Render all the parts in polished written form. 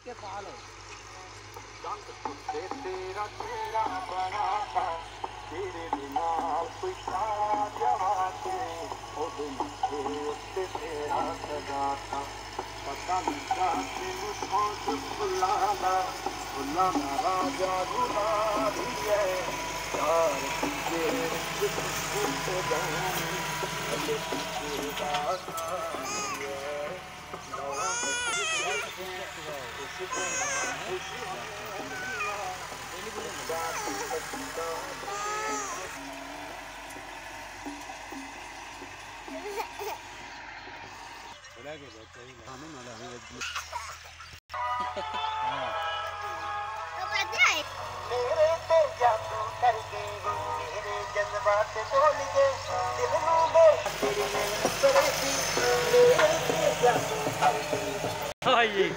के पालो तेरा तेरा बनाता तेरे बिना कोई जवा के ओ दिल तेरा सजाता पता लगा तेनू कौन भुलाना भुलाना राजा गुलाबी है यार तुझे किसको जाऊं अले तुझे दास्तां है नवा मेरे पे जादू कर गई मेरे जज्बात बोल गए दिल नू तेरी परेशी मेरे पे जादू कर गई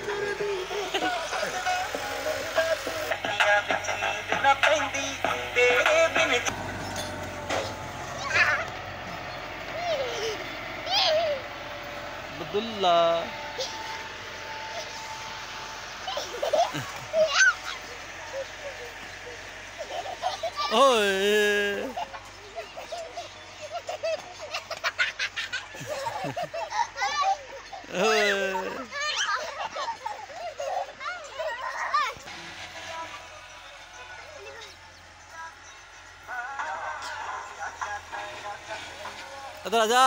ना पैंदी तेरे बिन अब्दुल्ला ओए इधर आजा